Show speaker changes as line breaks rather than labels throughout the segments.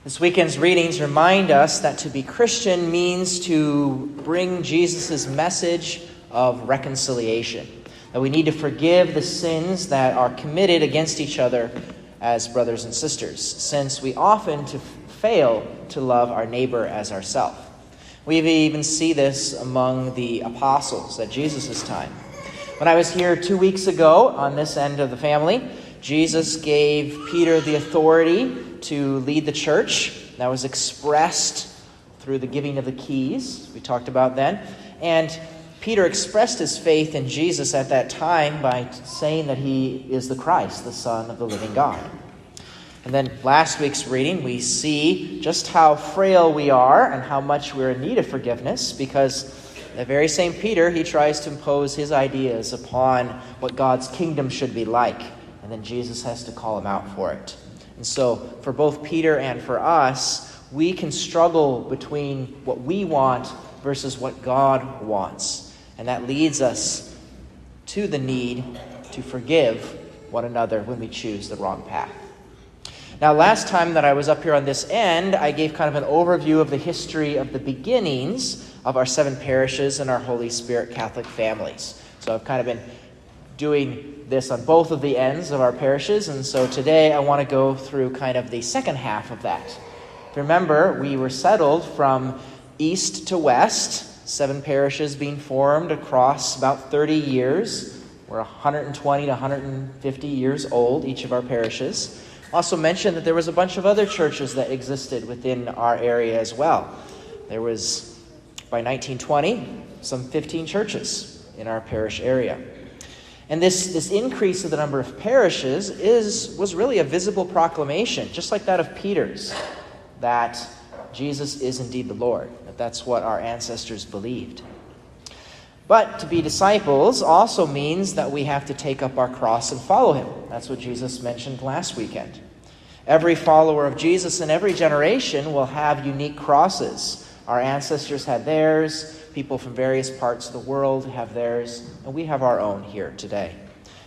This weekend's readings remind us that to be Christian means to bring Jesus' message of reconciliation. That we need to forgive the sins that are committed against each other as brothers and sisters, since we often fail to love our neighbor as ourselves. We even see this among the apostles at Jesus' time. When I was here 2 weeks ago on this end of the family, Jesus gave Peter the authority to lead the church. That was expressed through the giving of the keys we talked about then. And Peter expressed his faith in Jesus at that time by saying that he is the Christ, the Son of the living God. And then last week's reading, we see just how frail we are and how much we're in need of forgiveness, because the very same Peter, he tries to impose his ideas upon what God's kingdom should be like. And then Jesus has to call him out for it. And so for both Peter and for us, we can struggle between what we want versus what God wants. And that leads us to the need to forgive one another when we choose the wrong path. Now, last time that I was up here on this end, I gave kind of an overview of the history of the beginnings of our 7 parishes and our Holy Spirit Catholic families. So I've kind of been doing this on both of the ends of our parishes, and so today I want to go through kind of the second half of that. Remember, we were settled from east to west, 7 parishes being formed across about 30 years. We're 120 to 150 years old, each of our parishes. Also mentioned that there was a bunch of other churches that existed within our area as well. There was, by 1920, some 15 churches in our parish area. And this increase of the number of parishes was really a visible proclamation, just like that of Peter's, that Jesus is indeed the Lord. That's what our ancestors believed. But to be disciples also means that we have to take up our cross and follow him. That's what Jesus mentioned last weekend. Every follower of Jesus in every generation will have unique crosses. Our ancestors had theirs. People from various parts of the world have theirs, and we have our own here today.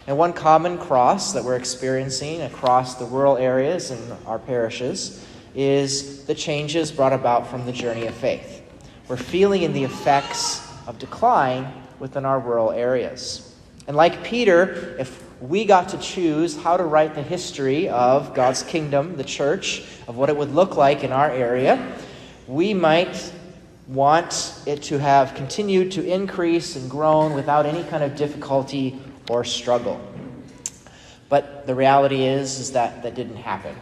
And one common cross that we're experiencing across the rural areas in our parishes is the changes brought about from the journey of faith. We're feeling the effects of decline within our rural areas. And like Peter, if we got to choose how to write the history of God's kingdom, the church, of what it would look like in our area, we might want it to have continued to increase and grown without any kind of difficulty or struggle. But the reality is that didn't happen.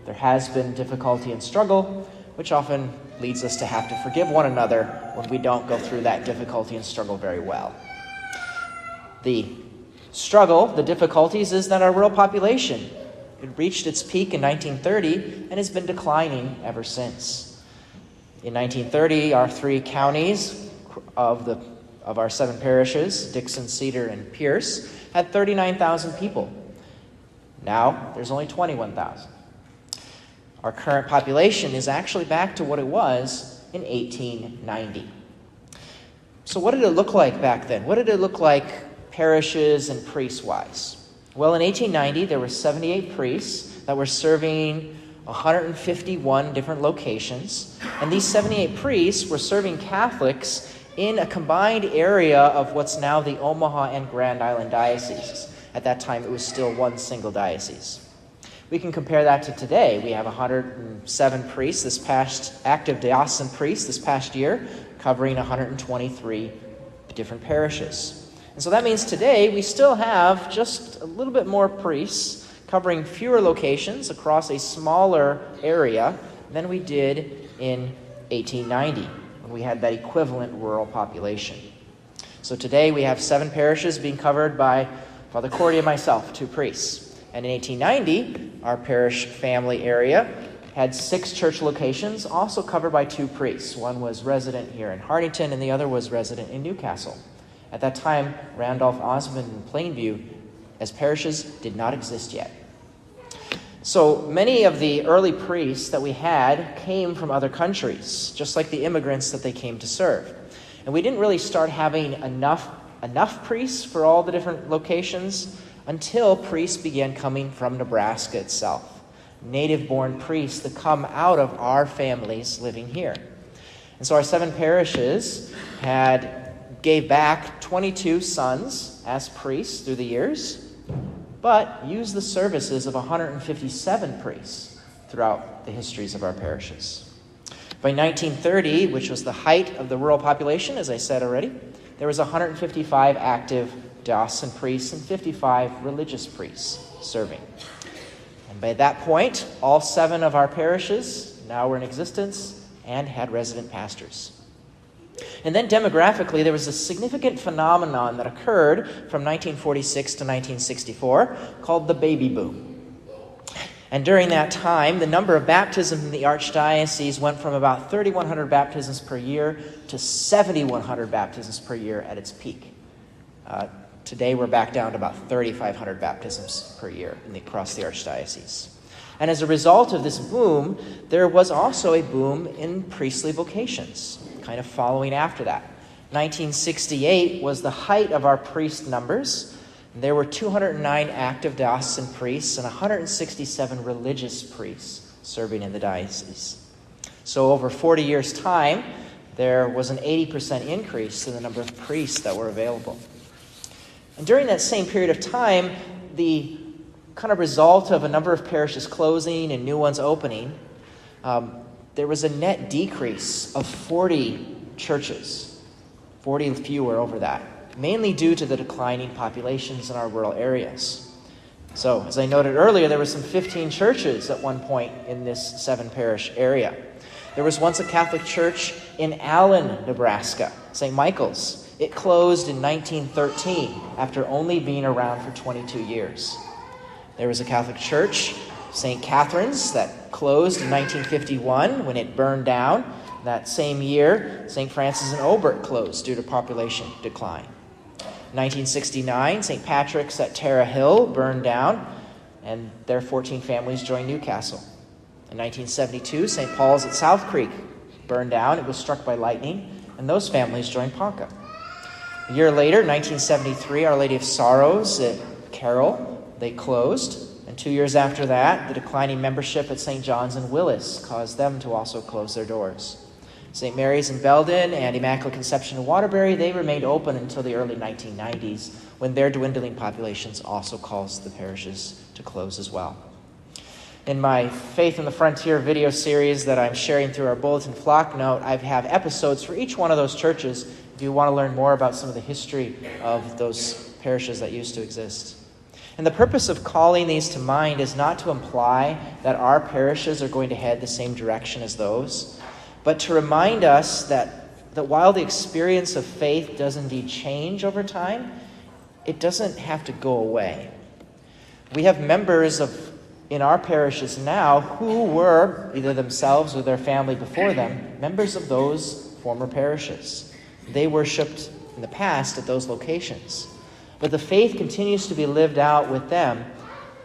There has been difficulty and struggle, which often leads us to have to forgive one another when we don't go through that difficulty and struggle very well. The struggle, the difficulties, is that our rural population, it reached its peak in 1930 and has been declining ever since. In 1930, our 3 counties of our 7 parishes, Dixon, Cedar, and Pierce, had 39,000 people. Now, there's only 21,000. Our current population is actually back to what it was in 1890. So what did it look like back then? What did it look like parishes and priest-wise? Well, in 1890, there were 78 priests that were serving 151 different locations, and these 78 priests were serving Catholics in a combined area of what's now the Omaha and Grand Island dioceses. At that time, it was still one single diocese. We can compare that to today. We have 107 priests, active diocesan priests this past year, covering 123 different parishes. And so that means today we still have just a little bit more priests covering fewer locations across a smaller area than we did in 1890, when we had that equivalent rural population. So today we have 7 parishes being covered by Father Cordy and myself, 2 priests. And in 1890, our parish family area had 6 church locations, also covered by 2 priests. One was resident here in Hartington, and the other was resident in Newcastle. At that time, Randolph, Osmond, and Plainview as parishes did not exist yet. So many of the early priests that we had came from other countries, just like the immigrants that they came to serve. And we didn't really start having enough priests for all the different locations until priests began coming from Nebraska itself. native-born priests that come out of our families living here. And so our 7 parishes gave back 22 sons as priests through the years, but used the services of 157 priests throughout the histories of our parishes. By 1930, which was the height of the rural population, as I said already, there was 155 active diocesan priests and 55 religious priests serving. And by that point, all 7 of our parishes now were in existence and had resident pastors. And then demographically, there was a significant phenomenon that occurred from 1946 to 1964 called the baby boom. And during that time, the number of baptisms in the Archdiocese went from about 3,100 baptisms per year to 7,100 baptisms per year at its peak. Today, we're back down to about 3,500 baptisms per year across the Archdiocese. And as a result of this boom, there was also a boom in priestly vocations, kind of following after that. 1968 was the height of our priest numbers. There were 209 active diocesan priests and 167 religious priests serving in the diocese. So over 40 years' time, there was an 80% increase in the number of priests that were available. And during that same period of time, the kind of result of a number of parishes closing and new ones opening, there was a net decrease of 40 churches, 40 fewer over that, mainly due to the declining populations in our rural areas. So, as I noted earlier, there were some 15 churches at one point in this 7-parish area. There was once a Catholic church in Allen, Nebraska, St. Michael's. It closed in 1913 after only being around for 22 years. There was a Catholic church, St. Catherine's, that closed in 1951 when it burned down. That same year, St. Francis in Obert closed due to population decline. 1969, St. Patrick's at Tara Hill burned down, and their 14 families joined Newcastle. In 1972, St. Paul's at South Creek burned down. It was struck by lightning, and those families joined Ponca. A year later, 1973, Our Lady of Sorrows at Carroll, they closed, and 2 years after that, the declining membership at St. John's in Willis caused them to also close their doors. St. Mary's in Belden and Immaculate Conception in Waterbury, they remained open until the early 1990s, when their dwindling populations also caused the parishes to close as well. In my Faith in the Frontier video series that I'm sharing through our Bulletin Flock Note, I have episodes for each one of those churches if you want to learn more about some of the history of those parishes that used to exist. And the purpose of calling these to mind is not to imply that our parishes are going to head the same direction as those, but to remind us that while the experience of faith does indeed change over time, it doesn't have to go away. We have members in our parishes now who were, either themselves or their family before them, members of those former parishes. They worshipped in the past at those locations. But the faith continues to be lived out with them,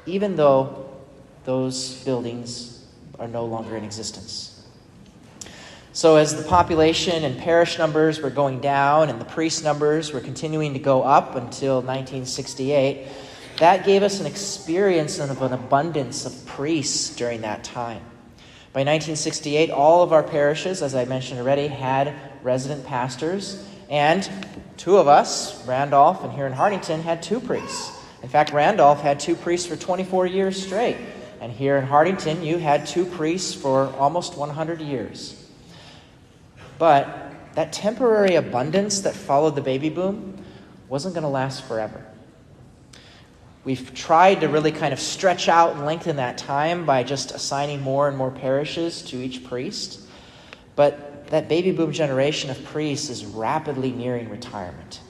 even though those buildings are no longer in existence. So as the population and parish numbers were going down and the priest numbers were continuing to go up until 1968, that gave us an experience of an abundance of priests during that time. By 1968, all of our parishes, as I mentioned already, had resident pastors, and 2 of us, Randolph and here in Hartington, had 2 priests. In fact, Randolph had 2 priests for 24 years straight, and here in Hartington, you had 2 priests for almost 100 years. But that temporary abundance that followed the baby boom wasn't going to last forever. We've tried to really kind of stretch out and lengthen that time by just assigning more and more parishes to each priest. But that baby boom generation of priests is rapidly nearing retirement.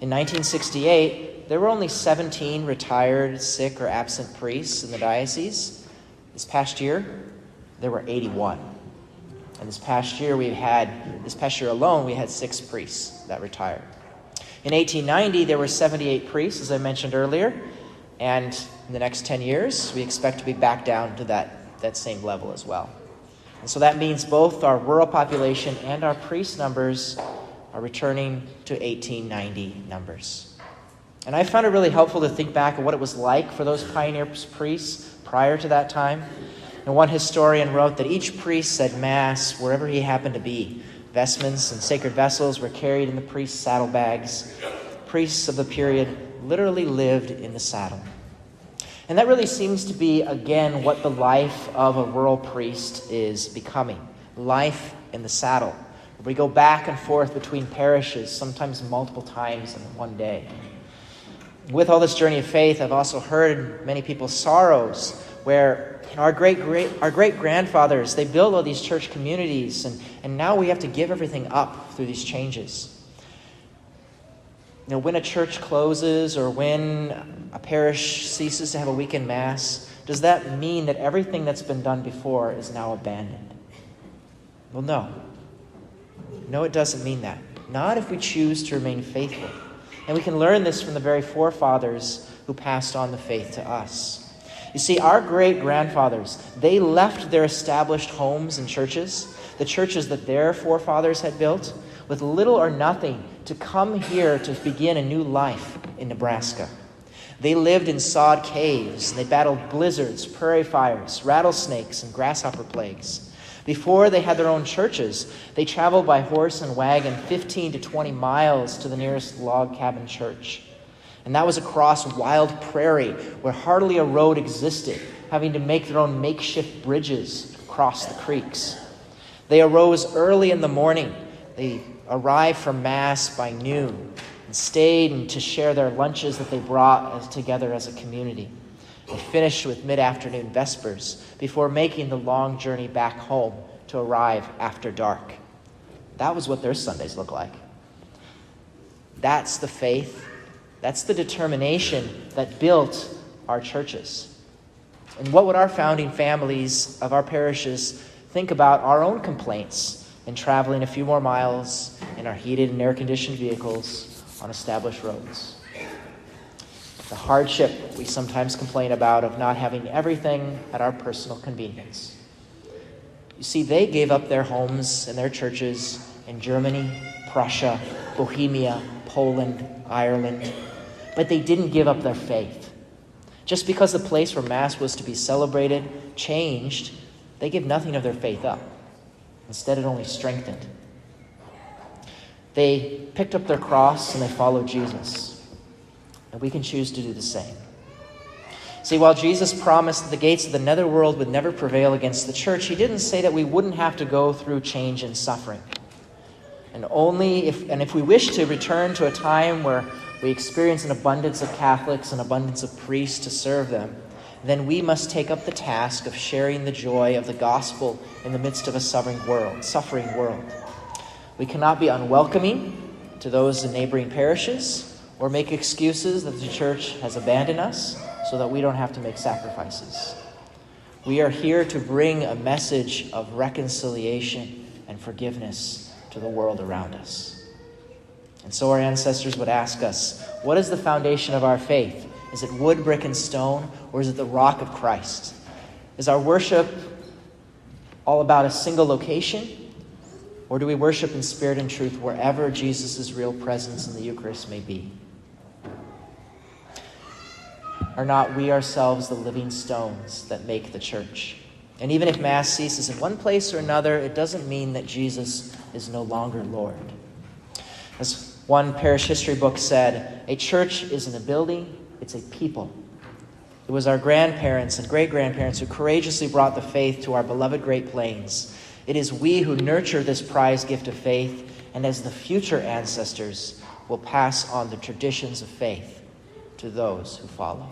In 1968, there were only 17 retired, sick, or absent priests in the diocese. This past year, there were 81. And this past year alone, we had 6 priests that retired. In 1890, there were 78 priests, as I mentioned earlier. And in the next 10 years, we expect to be back down to that same level as well. And so that means both our rural population and our priest numbers are returning to 1890 numbers. And I found it really helpful to think back of what it was like for those pioneer priests prior to that time. And one historian wrote that each priest said Mass wherever he happened to be. Vestments and sacred vessels were carried in the priest's saddlebags. Priests of the period literally lived in the saddle. And that really seems to be, again, what the life of a rural priest is becoming. Life in the saddle. We go back and forth between parishes, sometimes multiple times in one day. With all this journey of faith, I've also heard many people's sorrows where our great-grandfathers, they built all these church communities, and now we have to give everything up through these changes. When a church closes or when a parish ceases to have a weekend Mass, does that mean that everything that's been done before is now abandoned? Well, no. No, it doesn't mean that. Not if we choose to remain faithful. And we can learn this from the very forefathers who passed on the faith to us. You see, our great-grandfathers, they left their established homes and churches, the churches that their forefathers had built, with little or nothing to come here to begin a new life in Nebraska. They lived in sod caves, and they battled blizzards, prairie fires, rattlesnakes, and grasshopper plagues. Before they had their own churches, they traveled by horse and wagon 15 to 20 miles to the nearest log cabin church. And that was across wild prairie where hardly a road existed, having to make their own makeshift bridges across the creeks. They arose early in the morning. They arrived for Mass by noon and stayed to share their lunches that they brought together as a community. They finished with mid-afternoon Vespers before making the long journey back home to arrive after dark. That was what their Sundays looked like. That's the faith, that's the determination that built our churches. And what would our founding families of our parishes think about our own complaints in traveling a few more miles in our heated and air-conditioned vehicles on established roads? The hardship we sometimes complain about of not having everything at our personal convenience. You see, they gave up their homes and their churches in Germany, Prussia, Bohemia, Poland, Ireland, but they didn't give up their faith. Just because the place where Mass was to be celebrated changed, they gave nothing of their faith up. Instead, it only strengthened. They picked up their cross and they followed Jesus. And we can choose to do the same. See, while Jesus promised that the gates of the netherworld would never prevail against the church, he didn't say that we wouldn't have to go through change and suffering. And if we wish to return to a time where we experience an abundance of Catholics, an abundance of priests to serve them, then we must take up the task of sharing the joy of the gospel in the midst of a suffering world. We cannot be unwelcoming to those in neighboring parishes, or make excuses that the church has abandoned us so that we don't have to make sacrifices. We are here to bring a message of reconciliation and forgiveness to the world around us. And so our ancestors would ask us, what is the foundation of our faith? Is it wood, brick, and stone, or is it the rock of Christ? Is our worship all about a single location, or do we worship in spirit and truth wherever Jesus' real presence in the Eucharist may be? Are not we ourselves the living stones that make the church? And even if Mass ceases in one place or another, it doesn't mean that Jesus is no longer Lord. As one parish history book said, a church isn't a building, it's a people. It was our grandparents and great-grandparents who courageously brought the faith to our beloved Great Plains. It is we who nurture this prized gift of faith, and as the future ancestors will pass on the traditions of faith to those who follow.